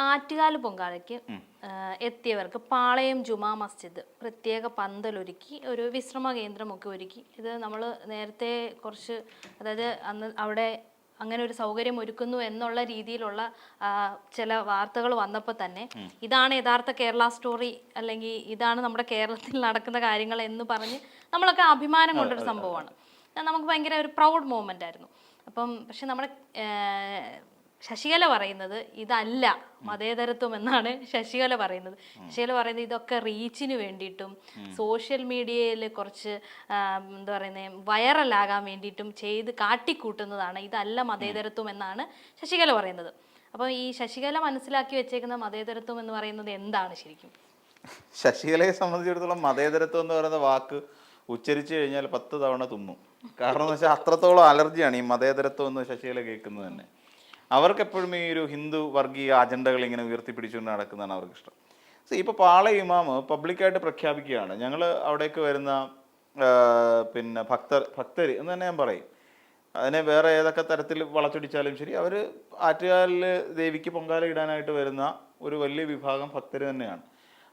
ആറ്റുകാൽ പൊങ്കാലയ്ക്ക് എത്തിയവർക്ക് പാളയം ജുമാ മസ്ജിദ് പ്രത്യേക പന്തലൊരുക്കി ഒരു വിശ്രമ കേന്ദ്രമൊക്കെ ഒരുക്കി. ഇത് നമ്മൾ നേരത്തെ കുറച്ച്, അതായത് അന്ന് അവിടെ അങ്ങനെ ഒരു സൗകര്യം ഒരുക്കുന്നു എന്നുള്ള രീതിയിലുള്ള ചില വാർത്തകൾ വന്നപ്പോൾ തന്നെ ഇതാണ് യഥാർത്ഥ കേരള സ്റ്റോറി, അല്ലെങ്കിൽ ഇതാണ് നമ്മുടെ കേരളത്തിൽ നടക്കുന്ന കാര്യങ്ങൾ എന്ന് പറഞ്ഞ് നമ്മളൊക്കെ അഭിമാനം കൊണ്ടൊരു സംഭവമാണ്. നമുക്ക് ഭയങ്കര ഒരു പ്രൗഡ് മൂമെൻ്റ് ആയിരുന്നു. അപ്പം പക്ഷെ നമ്മുടെ ശശികല പറയുന്നത് ഇതല്ല മതേതരത്വം എന്നാണ് ശശികല പറയുന്നത്. ശശികല പറയുന്നത് ഇതൊക്കെ റീച്ചിന് വേണ്ടിയിട്ടും സോഷ്യൽ മീഡിയയിൽ കുറച്ച് എന്താ പറയുന്നത് വൈറലാകാൻ വേണ്ടിയിട്ടും ചെയ്ത് കാട്ടിക്കൂട്ടുന്നതാണ്, ഇതല്ല മതേതരത്വം എന്നാണ് ശശികല പറയുന്നത്. അപ്പോൾ ഈ ശശികല മനസ്സിലാക്കി വെച്ചേക്കുന്ന മതേതരത്വം എന്ന് പറയുന്നത് എന്താണ് ശരിക്കും? ശശികലയെ സംബന്ധിച്ചിടത്തോളം മതേതരത്വം എന്ന് പറയുന്ന വാക്ക് ഉച്ചരിച്ചു കഴിഞ്ഞാൽ 10 തവണ തുമ്മും. കാരണം എന്ന് വെച്ചാൽ അത്രത്തോളം അലർജിയാണ് ഈ മതേതരത്വം എന്ന് ശശികല കേൾക്കുന്നത് തന്നെ. അവർക്കെപ്പോഴും ഈ ഒരു ഹിന്ദു വർഗീയ അജണ്ടകൾ ഇങ്ങനെ ഉയർത്തിപ്പിടിച്ചുകൊണ്ട് നടക്കുന്നതാണ് അവർക്കിഷ്ടം. ഇപ്പോൾ പാളയം ഇമാം പബ്ലിക്കായിട്ട് പ്രഖ്യാപിക്കുകയാണ്, ഞങ്ങൾ അവിടേക്ക് വരുന്ന പിന്നെ ഭക്തർ എന്ന് തന്നെ ഞാൻ പറയും, അതിനെ വേറെ ഏതൊക്കെ തരത്തിൽ വളച്ചൊടിച്ചാലും ശരി, അവർ ആറ്റുകാലിൽ ദേവിക്ക് പൊങ്കാല ഇടാനായിട്ട് വരുന്ന ഒരു വലിയ വിഭാഗം ഭക്തർ തന്നെയാണ്.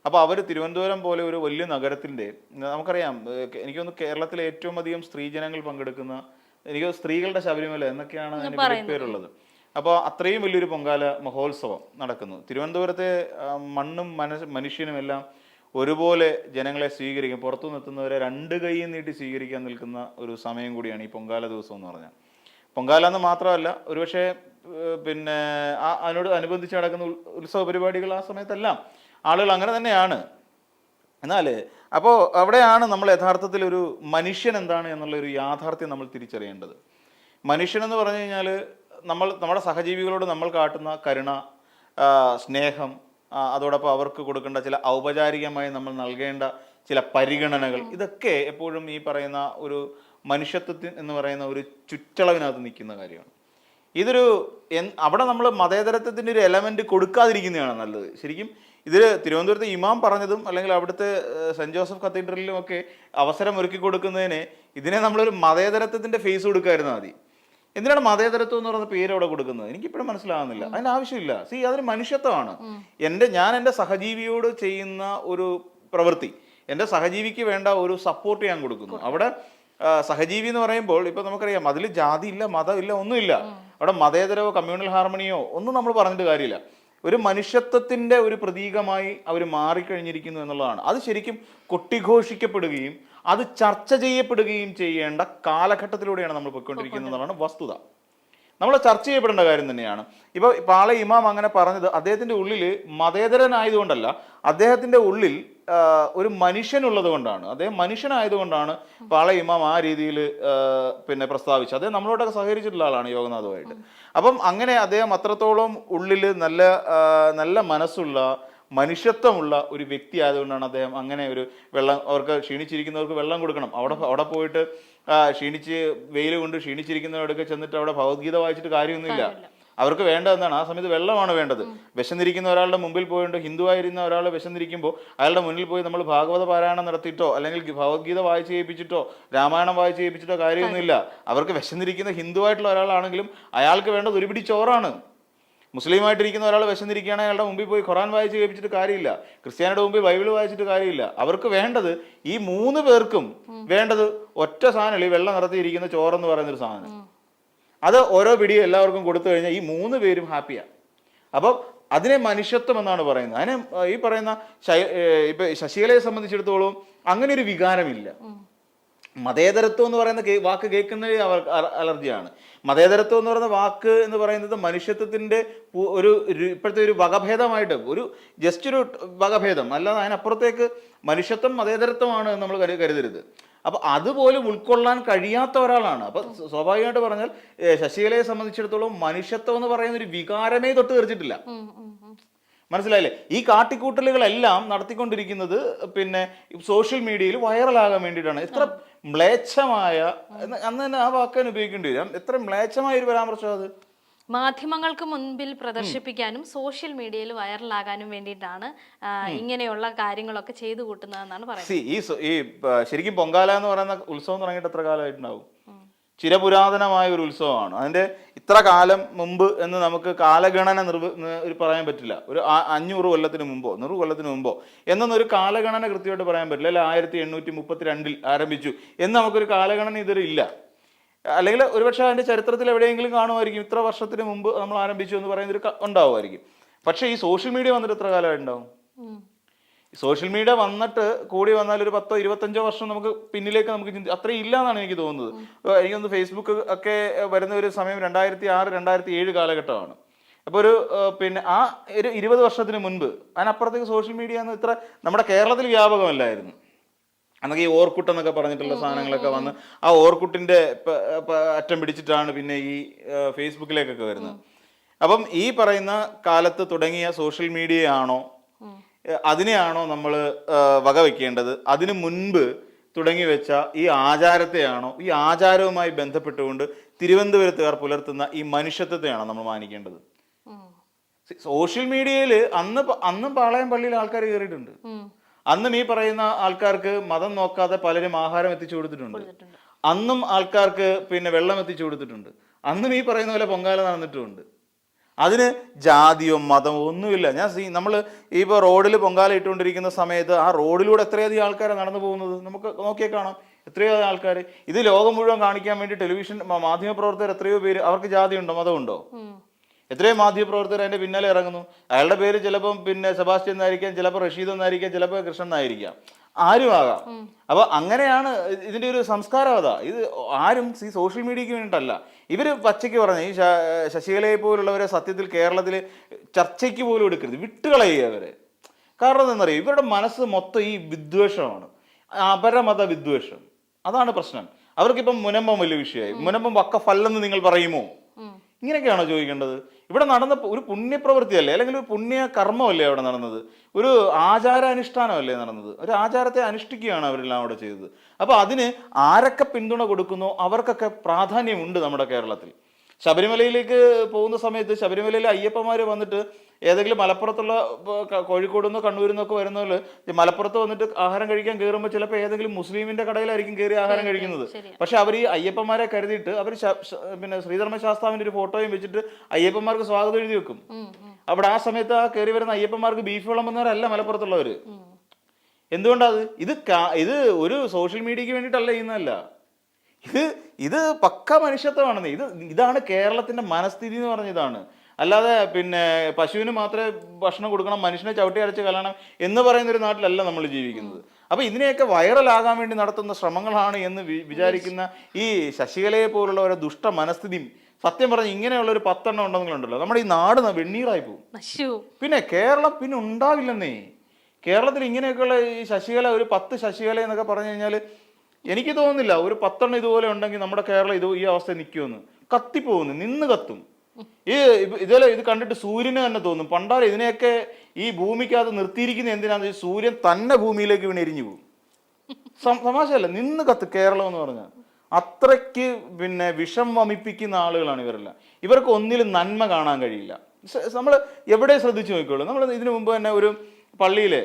അപ്പോൾ അവർ തിരുവനന്തപുരം പോലെ ഒരു വലിയ നഗരത്തിൻ്റെ, നമുക്കറിയാം, എനിക്കൊന്ന് കേരളത്തിലെ ഏറ്റവും അധികം സ്ത്രീജനങ്ങൾ പങ്കെടുക്കുന്ന, എനിക്ക് സ്ത്രീകളുടെ ശബരിമല എന്നൊക്കെയാണ് അതിന് പേരുള്ളത്. അപ്പോൾ അത്രയും വലിയൊരു പൊങ്കാല മഹോത്സവം നടക്കുന്നു. തിരുവനന്തപുരത്തെ മണ്ണും മനുഷ്യനും എല്ലാം ഒരുപോലെ ജനങ്ങളെ സ്വീകരിക്കും. പുറത്തു നിൽക്കുന്നവരെ 2 കൈയും നീട്ടി സ്വീകരിക്കാൻ നിൽക്കുന്ന ഒരു സമയം കൂടിയാണ് ഈ പൊങ്കാല ദിവസം എന്ന് പറഞ്ഞാൽ. പൊങ്കാല എന്ന് മാത്രമല്ല, ഒരുപക്ഷെ പിന്നെ അതിനോട് അനുബന്ധിച്ച് നടക്കുന്ന ഉത്സവ പരിപാടികൾ ആ സമയത്തെല്ലാം ആളുകൾ അങ്ങനെ തന്നെയാണ്. എന്നാൽ അപ്പോൾ അവിടെയാണ് നമ്മൾ യഥാർത്ഥത്തിൽ ഒരു മനുഷ്യൻ എന്താണ് എന്നുള്ളൊരു യാഥാർത്ഥ്യം നമ്മൾ തിരിച്ചറിയേണ്ടത്. മനുഷ്യനെന്ന് പറഞ്ഞു കഴിഞ്ഞാൽ നമ്മുടെ സഹജീവികളോട് നമ്മൾ കാട്ടുന്ന കരുണ, സ്നേഹം, അതോടൊപ്പം അവർക്ക് കൊടുക്കേണ്ട ചില ഔപചാരികമായി നമ്മൾ നൽകേണ്ട ചില പരിഗണനകൾ, ഇതൊക്കെ എപ്പോഴും ഈ പറയുന്ന ഒരു മനുഷ്യത്വത്തിന് എന്ന് പറയുന്ന ഒരു ചുറ്റളവിനകത്ത് നിൽക്കുന്ന കാര്യമാണ്. ഇതൊരു അവിടെ നമ്മൾ മതേതരത്വത്തിൻ്റെ ഒരു എലമെൻറ്റ് കൊടുക്കാതിരിക്കുന്നതാണ് നല്ലത്. ശരിക്കും ഇതിൽ തിരുവനന്തപുരത്ത് ഇമാം പറഞ്ഞതും അല്ലെങ്കിൽ അവിടുത്തെ സെൻറ്റ് ജോസഫ് കത്തീഡ്രലിലും ഒക്കെ അവസരം ഒരുക്കി കൊടുക്കുന്നതിന് ഇതിനെ നമ്മളൊരു മതേതരത്വത്തിൻ്റെ ഫേസ് കൊടുക്കാതിരുന്നാൽ മതി. എന്തിനാണ് മതേതരത്വം എന്ന് പറയുന്ന പേര് അവിടെ കൊടുക്കുന്നത്? എനിക്കിപ്പോഴും മനസ്സിലാകുന്നില്ല. അതിൻ്റെ ആവശ്യമില്ല. അതൊരു മനുഷ്യത്വമാണ്. ഞാൻ എൻ്റെ സഹജീവിയോട് ചെയ്യുന്ന ഒരു പ്രവൃത്തി, എൻ്റെ സഹജീവിക്ക് വേണ്ട ഒരു സപ്പോർട്ട് ഞാൻ കൊടുക്കുന്നു. അവിടെ സഹജീവി എന്ന് പറയുമ്പോൾ ഇപ്പം നമുക്കറിയാം, അതിൽ ജാതി ഇല്ല, മതമില്ല, ഒന്നുമില്ല. അവിടെ മതേതരവോ കമ്മ്യൂണൽ ഹാർമണിയോ ഒന്നും നമ്മൾ പറഞ്ഞിട്ട് കാര്യമില്ല. ഒരു മനുഷ്യത്വത്തിൻ്റെ ഒരു പ്രതീകമായി അവർ മാറിക്കഴിഞ്ഞിരിക്കുന്നു എന്നുള്ളതാണ്. അത് ശരിക്കും കൊട്ടിഘോഷിക്കപ്പെടുകയും അത് ചർച്ച ചെയ്യപ്പെടുകയും ചെയ്യേണ്ട കാലഘട്ടത്തിലൂടെയാണ് നമ്മൾ പോയിക്കൊണ്ടിരിക്കുന്നതാണ് വസ്തുത. നമ്മൾ ചർച്ച ചെയ്യപ്പെടേണ്ട കാര്യം തന്നെയാണ്. ഇപ്പോൾ പാളയം ഇമാം അങ്ങനെ പറഞ്ഞത് അദ്ദേഹത്തിൻ്റെ ഉള്ളിൽ മതേതരനായതുകൊണ്ടല്ല, അദ്ദേഹത്തിൻ്റെ ഉള്ളിൽ ഒരു മനുഷ്യനുള്ളത് കൊണ്ടാണ്. അദ്ദേഹം മനുഷ്യനായതുകൊണ്ടാണ് പാളയം ഇമാം ആ രീതിയിൽ പിന്നെ പ്രസ്താവിച്ചത്. അദ്ദേഹം നമ്മളോടൊക്കെ സഹകരിച്ചിട്ടുള്ള ആളാണ് യോഗനാഥുമായിട്ട്. അപ്പം അങ്ങനെ അദ്ദേഹം അത്രത്തോളം ഉള്ളിൽ നല്ല മനസ്സുള്ള മനുഷ്യത്വമുള്ള ഒരു വ്യക്തി ആയതുകൊണ്ടാണ് അദ്ദേഹം അങ്ങനെ ഒരു അവർക്ക് ക്ഷീണിച്ചിരിക്കുന്നവർക്ക് വെള്ളം കൊടുക്കണം, അവിടെ പോയിട്ട് ക്ഷീണിച്ച് വെയിൽ കൊണ്ട് ക്ഷീണിച്ചിരിക്കുന്നവരോടൊക്കെ ചെന്നിട്ട് അവിടെ ഭഗവത്ഗീത വായിച്ചിട്ട് കാര്യമൊന്നുമില്ല. അവർക്ക് വേണ്ടതെന്താണ്? ആ സമയത്ത് വെള്ളമാണ് വേണ്ടത്. വിശന്നിരിക്കുന്ന ഒരാളുടെ മുമ്പിൽ പോയിട്ട്, ഹിന്ദുവായിരുന്ന ഒരാൾ വിശന്നിരിക്കുമ്പോൾ അയാളുടെ മുന്നിൽ പോയി നമ്മൾ ഭാഗവത പാരായണം നടത്തിയിട്ടോ അല്ലെങ്കിൽ ഭഗവത്ഗീത വായിച്ച് ചെയ്യിപ്പിച്ചിട്ടോ രാമായണം വായിച്ച് ചെയ്യിപ്പിച്ചിട്ടോ കാര്യമൊന്നുമില്ല. അവർക്ക് വിശന്നിരിക്കുന്ന ഹിന്ദുവായിട്ടുള്ള ഒരാളാണെങ്കിലും അയാൾക്ക് വേണ്ടത് ഒരു പിടി ചോറാണ്. മുസ്ലിമായിട്ടിരിക്കുന്ന ഒരാൾ വിശന്നിരിക്കുകയാണെങ്കിൽ അയാളുടെ മുമ്പിൽ പോയി ഖുറാൻ വായിച്ച് കേൾപ്പിച്ചിട്ട് കാര്യമില്ല, ക്രിസ്ത്യാനിയുടെ മുമ്പിൽ ബൈബിൾ വായിച്ചിട്ട് കാര്യമില്ല. അവർക്ക് വേണ്ടത്, ഈ 3 പേർക്കും വേണ്ടത് ഒറ്റ സാധനമല്ല, ഈ വെള്ളം നിറത്തിയിരിക്കുന്ന ചോറെന്ന് പറയുന്നൊരു സാധനം. അത് ഓരോ പിടിയും എല്ലാവർക്കും കൊടുത്തു കഴിഞ്ഞാൽ ഈ 3 പേരും ഹാപ്പിയാണ്. അപ്പം അതിനെ മനുഷ്യത്വം എന്നാണ് പറയുന്നത്. അതിനെ ഈ പറയുന്ന ഇപ്പം ശശികലയെ സംബന്ധിച്ചിടത്തോളം അങ്ങനെ ഒരു വികാരമില്ല. മതേതരത്വം എന്ന് പറയുന്ന വാക്ക് കേൾക്കുന്നത് അവർക്ക് അലർജിയാണ്. മതേതരത്വം എന്ന് പറയുന്ന വാക്ക് എന്ന് പറയുന്നത് മനുഷ്യത്വത്തിൻ്റെ ഒരു ഇപ്പോഴത്തെ ഒരു വകഭേദമായിട്ട്, ഒരു ജസ്റ്റ് ഒരു വകഭേദം അല്ലാതെ അതിനപ്പുറത്തേക്ക് മനുഷ്യത്വം മതേതരത്വമാണ് എന്ന് നമ്മൾ കരുതരുത്. അപ്പോൾ അതുപോലും ഉൾക്കൊള്ളാൻ കഴിയാത്ത ഒരാളാണ്. അപ്പോൾ സ്വാഭാവികമായിട്ട് പറഞ്ഞാൽ ശശികലയെ സംബന്ധിച്ചിടത്തോളം മനുഷ്യത്വം എന്ന് പറയുന്ന ഒരു വികാരമേ തൊട്ട് തീർച്ചിട്ടില്ല. മനസ്സിലായില്ലേ? ഈ കാട്ടിക്കൂട്ടലുകളെല്ലാം നടത്തിക്കൊണ്ടിരിക്കുന്നത് പിന്നെ സോഷ്യൽ മീഡിയയിൽ വൈറലാകാൻ വേണ്ടിയിട്ടാണ്. എത്ര മ്ലേച്ഛമായ, അന്ന് തന്നെ ആ വാക്കാൻ ഉപയോഗിക്കേണ്ടി വരും, എത്ര മ്ലേച്ഛമായ ഒരു പരാമർശം അത്. മാധ്യമങ്ങൾക്ക് മുൻപിൽ പ്രദർശിപ്പിക്കാനും സോഷ്യൽ മീഡിയയിൽ വൈറലാകാനും വേണ്ടിയിട്ടാണ് ഇങ്ങനെയുള്ള കാര്യങ്ങളൊക്കെ ചെയ്തു കൂട്ടുന്നതെന്നാണ് പറയുന്നത്. ഈ ശരിക്കും പൊങ്കാല എന്ന് പറയുന്ന ഉത്സവം തുടങ്ങിയിട്ട് എത്ര കാലമായിട്ടുണ്ടാവും? ചിരപുരാതനമായ ഒരു ഉത്സവമാണ്. അതിൻ്റെ ഇത്ര കാലം മുമ്പ് എന്ന് നമുക്ക് കാലഗണന ഒരു പറയാൻ പറ്റില്ല. ഒരു 500 കൊല്ലത്തിന് മുമ്പോ 100 കൊല്ലത്തിന് മുമ്പോ എന്നൊന്നൊരു കാലഗണന കൃത്യമായിട്ട് പറയാൻ പറ്റില്ല. അല്ല 1832 ആരംഭിച്ചു എന്ന് നമുക്കൊരു കാലഗണന ഇതുവരെ ഇല്ല. അല്ലെങ്കിൽ ഒരുപക്ഷെ അതിൻ്റെ ചരിത്രത്തിൽ എവിടെയെങ്കിലും കാണുമായിരിക്കും, ഇത്ര വർഷത്തിന് മുമ്പ് നമ്മൾ ആരംഭിച്ചു എന്ന് പറയുന്നൊരു ഉണ്ടാവുമായിരിക്കും. പക്ഷേ ഈ സോഷ്യൽ മീഡിയ വന്നിട്ട് എത്ര കാലമായിട്ടുണ്ടാവും? സോഷ്യൽ മീഡിയ വന്നിട്ട് കൂടി വന്നാൽ ഒരു 10-25 വർഷം നമുക്ക് പിന്നിലേക്ക് നമുക്ക് അത്രയും ഇല്ല എന്നാണ് എനിക്ക് തോന്നുന്നത്. എനിക്കൊന്ന് ഫേസ്ബുക്ക് ഒക്കെ വരുന്ന ഒരു സമയം 2006-2007 കാലഘട്ടമാണ്. അപ്പോൾ ഒരു പിന്നെ ആ ഒരു 20 വർഷത്തിന് മുൻപ് അതിനപ്പുറത്തേക്ക് സോഷ്യൽ മീഡിയ എന്ന് ഇത്ര നമ്മുടെ കേരളത്തിൽ വ്യാപകമല്ലായിരുന്നു. അന്നൊക്കെ ഈ ഓർക്കുട്ട് എന്നൊക്കെ പറഞ്ഞിട്ടുള്ള സാധനങ്ങളൊക്കെ വന്ന് ആ ഓർക്കുട്ടിൻ്റെ അറ്റം പിടിച്ചിട്ടാണ് പിന്നെ ഈ ഫേസ്ബുക്കിലേക്കൊക്കെ വരുന്നത്. അപ്പം ഈ പറയുന്ന കാലത്ത് തുടങ്ങിയ സോഷ്യൽ മീഡിയ ആണോ, അതിനെയാണോ നമ്മൾ വകവെക്കേണ്ടത്? അതിനു മുൻപ് തുടങ്ങി വെച്ച ഈ ആചാരത്തെയാണോ, ഈ ആചാരവുമായി ബന്ധപ്പെട്ടുകൊണ്ട് തിരുവനന്തപുരത്തുകാർ പുലർത്തുന്ന ഈ മനുഷ്യത്വത്തെയാണോ നമ്മൾ മാനിക്കേണ്ടത്? സോഷ്യൽ മീഡിയയിൽ അന്നും പാളയം പള്ളിയിൽ ആൾക്കാർ കയറിയിട്ടുണ്ട്. അന്നും ഈ പറയുന്ന ആൾക്കാർക്ക് മതം നോക്കാതെ പലരും ആഹാരം എത്തിച്ചു കൊടുത്തിട്ടുണ്ട്. അന്നും ആൾക്കാർക്ക് പിന്നെ വെള്ളം എത്തിച്ചു കൊടുത്തിട്ടുണ്ട്. അന്നും ഈ പറയുന്ന പോലെ പൊങ്കാല നടന്നിട്ടുമുണ്ട്. അതിന് ജാതിയോ മതമോ ഒന്നുമില്ല. നമ്മൾ ഇപ്പോൾ റോഡിൽ പൊങ്കാല ഇട്ടുകൊണ്ടിരിക്കുന്ന സമയത്ത് ആ റോഡിലൂടെ എത്രയധികം ആൾക്കാരെ നടന്നു പോകുന്നത് നമുക്ക് നോക്കിയേ കാണാം. എത്രയോ ആൾക്കാർ ഇത് ലോകം മുഴുവൻ കാണിക്കാൻ വേണ്ടി ടെലിവിഷൻ മാധ്യമപ്രവർത്തകർ എത്രയോ പേര്, അവർക്ക് ജാതിയുണ്ടോ മതമുണ്ടോ? എത്രയോ മാധ്യമപ്രവർത്തകർ അതിന്റെ പിന്നാലെ ഇറങ്ങുന്നു. അയാളുടെ പേര് ചിലപ്പം പിന്നെ സെബാസ്റ്റ്യൻ എന്നായിരിക്കാം, ചിലപ്പോൾ റഷീദ് എന്നായിരിക്കാം, ചിലപ്പോൾ കൃഷ്ണൻ എന്നായിരിക്കാം, ആരും ആകാം. അപ്പൊ അങ്ങനെയാണ് ഇതിന്റെ ഒരു സംസ്കാരം. അതാ ഇത് ആരും ഈ സോഷ്യൽ മീഡിയക്ക് വേണ്ടിയിട്ടല്ല. ഇവര് പച്ചയ്ക്ക് പറഞ്ഞ ഈ ശശികലയെ പോലുള്ളവരെ സത്യത്തിൽ കേരളത്തിൽ ചർച്ചയ്ക്ക് പോലും എടുക്കരുത്, വിട്ടുകളയുക അവരെ. കാരണം എന്താണെന്നറിയോ, ഇവരുടെ മനസ്സ് മൊത്തം ഈ വിദ്വേഷമാണ്, അപരമത വിദ്വേഷം. അതാണ് പ്രശ്നം. അവർക്കിപ്പം മുനമ്പം വലിയ വിഷയമായി. മുനമ്പം വക്കഫല്ലെന്ന് നിങ്ങൾ പറയുമോ? ഇങ്ങനെയൊക്കെയാണോ ചോദിക്കേണ്ടത്? ഇവിടെ നടന്ന ഒരു പുണ്യപ്രവൃത്തിയല്ലേ, അല്ലെങ്കിൽ ഒരു പുണ്യ കർമ്മമല്ലേ അവിടെ നടന്നത്? ഒരു ആചാരാനുഷ്ഠാനമല്ലേ നടന്നത്? ഒരു ആചാരത്തെ അനുഷ്ഠിക്കുകയാണ് അവരെല്ലാം അവിടെ ചെയ്തത്. അപ്പോൾ അതിന് ആരൊക്കെ പിന്തുണ കൊടുക്കുന്നോ അവർക്കൊക്കെ പ്രാധാന്യമുണ്ട് നമ്മുടെ കേരളത്തിൽ. ശബരിമലയിലേക്ക് പോകുന്ന സമയത്ത് ശബരിമലയിലെ അയ്യപ്പന്മാർ വന്നിട്ട് ഏതെങ്കിലും മലപ്പുറത്തുള്ള കോഴിക്കോട് നിന്നോ കണ്ണൂരിൽ നിന്നൊക്കെ വരുന്നവര് മലപ്പുറത്ത് വന്നിട്ട് ആഹാരം കഴിക്കാൻ കയറുമ്പോൾ ചിലപ്പോൾ ഏതെങ്കിലും മുസ്ലിമിന്റെ കടയിലായിരിക്കും കയറി ആഹാരം കഴിക്കുന്നത്. പക്ഷെ അവർ ഈ അയ്യപ്പന്മാരെ കരുതിയിട്ട് അവർ പിന്നെ ശ്രീധർമ്മശാസ്താവിന്റെ ഒരു ഫോട്ടോയും വെച്ചിട്ട് അയ്യപ്പന്മാർക്ക് സ്വാഗതം എഴുതി വെക്കും. അവിടെ ആ സമയത്ത് ആ കയറി വരുന്ന അയ്യപ്പന്മാർക്ക് ബീഫ് വിളമ്പുന്നവരല്ല മലപ്പുറത്തുള്ളവര്. എന്തുകൊണ്ടത്? ഇത് ഒരു സോഷ്യൽ മീഡിയക്ക് വേണ്ടിയിട്ടല്ല ചെയ്യുന്നതല്ല. ഇത് പക്ക മനുഷ്യത്വമാണെന്ന്. ഇതാണ് കേരളത്തിന്റെ മനസ്ഥിതി എന്ന് പറഞ്ഞതാണ്. അല്ലാതെ പിന്നെ പശുവിന് മാത്രമേ ഭക്ഷണം കൊടുക്കണം, മനുഷ്യനെ ചവിട്ടി അരച്ച് കലണം എന്ന് പറയുന്ന ഒരു നാട്ടിലല്ല നമ്മൾ ജീവിക്കുന്നത്. അപ്പൊ ഇതിനെയൊക്കെ വൈറലാകാൻ വേണ്ടി നടത്തുന്ന ശ്രമങ്ങളാണ് എന്ന് വിചാരിക്കുന്ന ഈ ശശികലയെ പോലുള്ള ഒരു ദുഷ്ട മനസ്ഥിതിയും, സത്യം പറഞ്ഞ ഇങ്ങനെയുള്ള ഒരു 10 എണ്ണം ഉണ്ടെന്നുണ്ടല്ലോ, നമ്മുടെ ഈ നാട് വെണ്ണീറായി പോകും. പിന്നെ കേരളം പിന്നെ ഉണ്ടാവില്ലെന്നേ. കേരളത്തിൽ ഇങ്ങനെയൊക്കെയുള്ള ഈ ശശികല, ഒരു 10 ശശികല എന്നൊക്കെ പറഞ്ഞു കഴിഞ്ഞാൽ എനിക്ക് തോന്നുന്നില്ല ഒരു 10 എണ്ണം ഇതുപോലെ ഉണ്ടെങ്കിൽ നമ്മുടെ കേരളം ഈ അവസ്ഥ നിൽക്കുമെന്ന്. കത്തിപ്പോകുന്നു, നിന്ന് കത്തും. ഇത് കണ്ടിട്ട് സൂര്യന് തന്നെ തോന്നും പണ്ടാരം ഇതിനെയൊക്കെ ഈ ഭൂമിക്കകത്ത് നിർത്തിയിരിക്കുന്ന എന്തിനാന്ന് വെച്ചാൽ സൂര്യൻ തന്നെ ഭൂമിയിലേക്ക് വീണ് എരിഞ്ഞു പോകും. തമാശയല്ല, നിന്ന് കത്ത് കേരളം എന്ന് പറഞ്ഞാൽ. അത്രയ്ക്ക് പിന്നെ വിഷം വമിപ്പിക്കുന്ന ആളുകളാണ് ഇവരെല്ലാം. ഇവർക്ക് ഒന്നിലും നന്മ കാണാൻ കഴിയില്ല. നമ്മൾ എവിടെ ശ്രദ്ധിച്ചു നോക്കിക്കോളൂ. നമ്മൾ ഇതിനു മുമ്പ് തന്നെ ഒരു പള്ളിയിലെ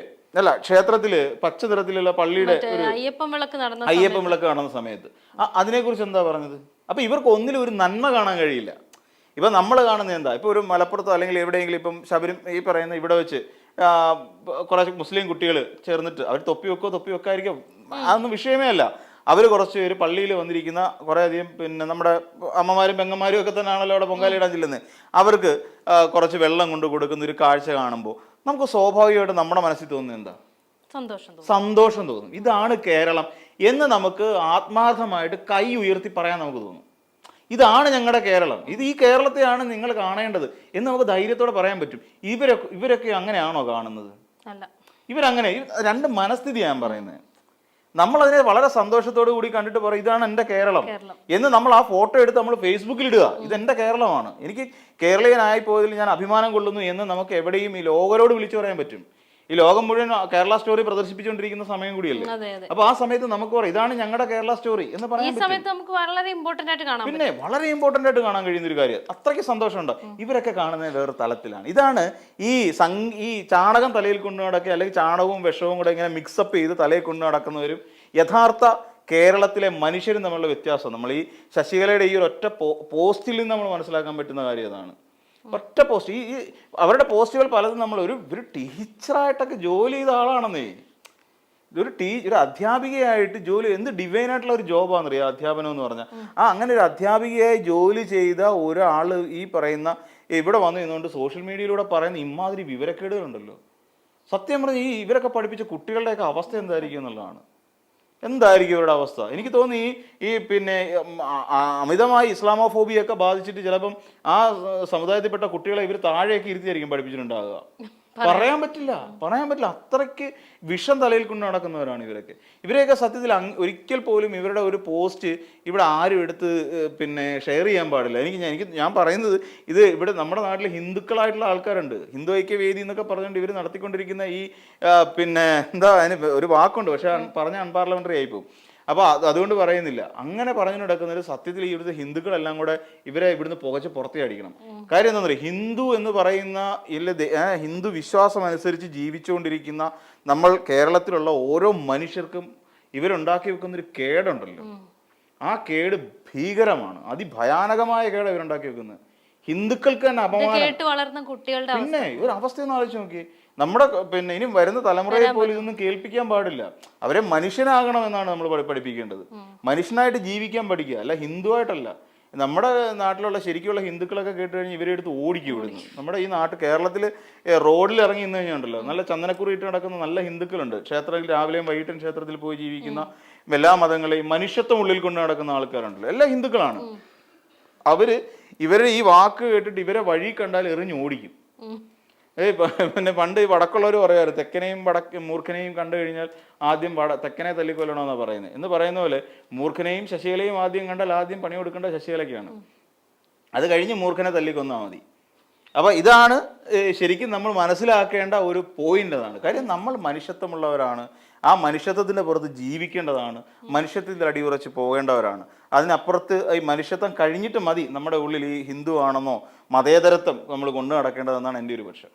ക്ഷേത്രത്തില് പച്ച നിറത്തിലുള്ള പള്ളിയുടെ ഒരു അയ്യപ്പൻ വിളക്ക് നടന്ന സമയത്ത് അതിനെക്കുറിച്ച് എന്താ പറഞ്ഞത്? അപ്പൊ ഇവർക്ക് ഒന്നിലും ഒരു നന്മ കാണാൻ കഴിയില്ല. ഇപ്പം നമ്മൾ കാണുന്നത് എന്താ, ഇപ്പോൾ ഒരു മലപ്പുറത്തോ അല്ലെങ്കിൽ എവിടെയെങ്കിലും ഇപ്പം ഈ പറയുന്ന ഇവിടെ വെച്ച് കുറച്ച് മുസ്ലിം കുട്ടികൾ ചേർന്നിട്ട് അവർ തൊപ്പി വെക്കായിരിക്കും, അതൊന്നും വിഷയമേ അല്ല. അവർ കുറച്ച് പേര് പള്ളിയിൽ വന്നിരിക്കുന്ന കുറേയധികം പിന്നെ നമ്മുടെ അമ്മമാരും പെങ്ങന്മാരും ഒക്കെ തന്നെയാണല്ലോ അവിടെ പൊങ്കാലയിടാൻ ചെല്ലുന്നത്. അവർക്ക് കുറച്ച് വെള്ളം കൊണ്ട് കൊടുക്കുന്ന ഒരു കാഴ്ച കാണുമ്പോൾ നമുക്ക് സ്വാഭാവികമായിട്ട് നമ്മുടെ മനസ്സിൽ തോന്നുന്നത് എന്താ? സന്തോഷം തോന്നും. ഇതാണ് കേരളം എന്ന് നമുക്ക് ആത്മാർത്ഥമായിട്ട് കൈ ഉയർത്തി പറയാൻ നമുക്ക് തോന്നും. ഇതാണ് ഞങ്ങളുടെ കേരളം, ഈ കേരളത്തെയാണ് നിങ്ങൾ കാണേണ്ടത് എന്ന് നമുക്ക് ധൈര്യത്തോടെ പറയാൻ പറ്റും. ഇവരൊക്കെ അങ്ങനെയാണോ കാണുന്നത്? ഇവരങ്ങനെ രണ്ട് മനസ്ഥിതി ഞാൻ പറയുന്നത്. നമ്മളതിനെ വളരെ സന്തോഷത്തോടു കൂടി കണ്ടിട്ട് പറയും ഇതാണ് എൻ്റെ കേരളം എന്ന്. നമ്മൾ ആ ഫോട്ടോ എടുത്ത് നമ്മൾ ഫേസ്ബുക്കിൽ ഇടുക, ഇതെൻ്റെ കേരളമാണ്, എനിക്ക് കേരളീയനായി പോയതിൽ ഞാൻ അഭിമാനം കൊള്ളുന്നു എന്ന് നമുക്ക് എവിടെയും ഈ ലോകരോട് വിളിച്ചു പറയാൻ പറ്റും. ഈ ലോകം മുഴുവൻ കേരള സ്റ്റോറി പ്രദർശിപ്പിച്ചുകൊണ്ടിരിക്കുന്ന സമയം കൂടിയല്ലേ. അപ്പൊ ആ സമയത്ത് നമുക്ക് പറയാം ഇതാണ് ഞങ്ങളുടെ കേരള സ്റ്റോറി എന്ന് പറയാൻ പറ്റും. പിന്നെ വളരെ ഇമ്പോർട്ടന്റ് ആയിട്ട് കാണാൻ കഴിയുന്ന ഒരു കാര്യം. അത്രയ്ക്ക് സന്തോഷമുണ്ട്. ഇവരൊക്കെ കാണുന്നത് വേറെ തലത്തിലാണ്. ഇതാണ് ഈ ചാണകം തലയിൽ കൊണ്ടു നടക്കുക, അല്ലെങ്കിൽ ചാണകവും വിഷവും കൂടെ ഇങ്ങനെ മിക്സപ്പ് ചെയ്ത് തലയിൽ കൊണ്ടു നടക്കുന്നവരും യഥാർത്ഥ കേരളത്തിലെ മനുഷ്യരും തമ്മിലുള്ള വ്യത്യാസം നമ്മൾ ഈ ശശികലയുടെ ഈ ഒരു ഒറ്റ പോസ്റ്റിൽ നിന്ന് നമ്മൾ മനസ്സിലാക്കാൻ പറ്റുന്ന കാര്യം അതാണ്. ഒറ്റ പോസ്റ്റ് ഈ അവരുടെ പോസ്റ്റുകൾ പലതും നമ്മൾ ഒരു ടീച്ചറായിട്ടൊക്കെ ജോലി ചെയ്ത ആളാണെന്നേ. ഒരു അധ്യാപികയായിട്ട് ജോലി എന്ത് ഡിവൈൻ ആയിട്ടുള്ള ഒരു ജോബാണെന്നറിയാം അധ്യാപനം എന്ന് പറഞ്ഞാൽ. അങ്ങനെ ഒരു അധ്യാപികയായി ജോലി ചെയ്ത ഒരാൾ ഈ പറയുന്ന ഇവിടെ വന്നു നിന്നുകൊണ്ട് സോഷ്യൽ മീഡിയയിലൂടെ പറയുന്ന ഇമാതിരി വിവരക്കേടുകളുണ്ടല്ലോ. സത്യം പറഞ്ഞാൽ ഇവരൊക്കെ പഠിപ്പിച്ച കുട്ടികളുടെയൊക്കെ അവസ്ഥ എന്തായിരിക്കും എന്നുള്ളതാണ്. എന്തായിരിക്കും ഇവരുടെ അവസ്ഥ? എനിക്ക് തോന്നി ഈ പിന്നെ അമിതമായി ഇസ്ലാമോഫോബിയൊക്കെ ബാധിച്ചിട്ട് ചിലപ്പം ആ സമുദായത്തിൽപ്പെട്ട കുട്ടികളെ ഇവർ താഴെയൊക്കെ ഇരുത്തിയായിരിക്കും പഠിപ്പിച്ചിട്ടുണ്ടാകുക. പറയാൻ പറ്റില്ല. അത്രയ്ക്ക് വിഷം തലയിൽ കൊണ്ട് നടക്കുന്നവരാണ് ഇവരൊക്കെ. ഇവരെയൊക്കെ സത്യത്തിൽ ഒരിക്കൽ പോലും ഇവരുടെ ഒരു പോസ്റ്റ് ഇവിടെ ആരും എടുത്ത് പിന്നെ ഷെയർ ചെയ്യാൻ പാടില്ല. ഞാൻ പറയുന്നത് ഇത് ഇവിടെ നമ്മുടെ നാട്ടിൽ ഹിന്ദുക്കളായിട്ടുള്ള ആൾക്കാരുണ്ട്. ഹിന്ദു ഐക്യവേദി എന്നൊക്കെ പറഞ്ഞുകൊണ്ട് ഇവർ നടത്തിക്കൊണ്ടിരിക്കുന്ന ഈ പിന്നെ എന്താ അതിന് ഒരു വാക്കുണ്ട്, പക്ഷെ പറഞ്ഞ അൺപാർലമെന്ററി ആയിപ്പോവും. അപ്പോൾ അതുകൊണ്ട് പറയുന്നില്ല. അങ്ങനെ പറഞ്ഞു നടക്കുന്നത് സത്യത്തിൽ ഇവിടുത്തെ ഹിന്ദുക്കളെല്ലാം കൂടെ ഇവരെ ഇവിടുന്ന് പുകച്ച് പുറത്തേ അടിക്കണം. കാര്യം എന്താ പറയുക, ഹിന്ദു എന്ന് പറയുന്ന ഹിന്ദു വിശ്വാസം അനുസരിച്ച് ജീവിച്ചുകൊണ്ടിരിക്കുന്ന നമ്മൾ കേരളത്തിലുള്ള ഓരോ മനുഷ്യർക്കും ഇവരുണ്ടാക്കി വെക്കുന്നൊരു കേടുണ്ടല്ലോ. ആ കേട് ഭീകരമാണ്, അതിഭയാനകമായ കേട് ഇവരുണ്ടാക്കി വെക്കുന്നത്. ഹിന്ദുക്കൾക്ക് തന്നെ അപമാനം. പിന്നെ ഒരു അവസ്ഥയൊന്നും ആലോചിച്ച് നോക്കി. നമ്മുടെ പിന്നെ ഇനി വരുന്ന തലമുറയെ പോലും ഇതൊന്നും കേൾപ്പിക്കാൻ പാടില്ല. അവരെ മനുഷ്യനാകണം എന്നാണ് നമ്മൾ പഠിപ്പിക്കേണ്ടത്. മനുഷ്യനായിട്ട് ജീവിക്കാൻ പഠിക്കുക, അല്ല ഹിന്ദുവായിട്ടല്ല. നമ്മുടെ നാട്ടിലുള്ള ശരിക്കുള്ള ഹിന്ദുക്കളൊക്കെ കേട്ട് കഴിഞ്ഞാൽ ഇവരെ എടുത്ത് ഓടിക്കും ഇവിടുന്ന്. നമ്മുടെ ഈ കേരളത്തിൽ റോഡിൽ ഇറങ്ങി നിന്ന് കഴിഞ്ഞാണ്ടല്ലോ നല്ല ചന്ദനക്കുറി ഇട്ട് നടക്കുന്ന നല്ല ഹിന്ദുക്കളുണ്ട്. ക്ഷേത്രത്തിൽ രാവിലെയും വൈകിട്ടും ക്ഷേത്രത്തിൽ പോയി ജീവിക്കുന്ന എല്ലാ മതങ്ങളെയും മനുഷ്യത്വം ഉള്ളിൽ കൊണ്ട് നടക്കുന്ന ആൾക്കാരുണ്ടല്ലോ, എല്ലാ ഹിന്ദുക്കളാണ്. ഇവരെ ഈ വാക്ക് കേട്ടിട്ട് ഇവരെ വഴി കണ്ടാൽ എറിഞ്ഞ് ഓടിക്കും. പിന്നെ പണ്ട് ഈ വടക്കുള്ളവർ പറയാറ് തെക്കനെയും മൂർഖനെയും കണ്ടു കഴിഞ്ഞാൽ ആദ്യം തെക്കനെ തല്ലിക്കൊല്ലണമെന്നാണ് പറയുന്നത്. എന്ന് പറയുന്ന പോലെ മൂർഖനെയും ശശികലയും ആദ്യം കണ്ടാൽ ആദ്യം പണി കൊടുക്കേണ്ട ശശികലയ്ക്കാണ്. അത് കഴിഞ്ഞ് മൂർഖനെ തല്ലിക്കൊന്നാൽ മതി. അപ്പോൾ ഇതാണ് ശരിക്കും നമ്മൾ മനസ്സിലാക്കേണ്ട ഒരു പോയിന്റ്. അതാണ് കാര്യം. നമ്മൾ മനുഷ്യത്വമുള്ളവരാണ്. ആ മനുഷ്യത്വത്തിൻ്റെ പുറത്ത് ജീവിക്കേണ്ടതാണ്. മനുഷ്യത്വത്തിൽ അടിയുറച്ച് പോകേണ്ടവരാണ്. അതിനപ്പുറത്ത് ഈ മനുഷ്യത്വം കഴിഞ്ഞിട്ട് മതി നമ്മുടെ ഉള്ളിൽ ഈ ഹിന്ദു ആണെന്നോ മതേതരത്വം നമ്മൾ കൊണ്ടു നടക്കേണ്ടതെന്നാണ് എൻ്റെ ഒരു പക്ഷം.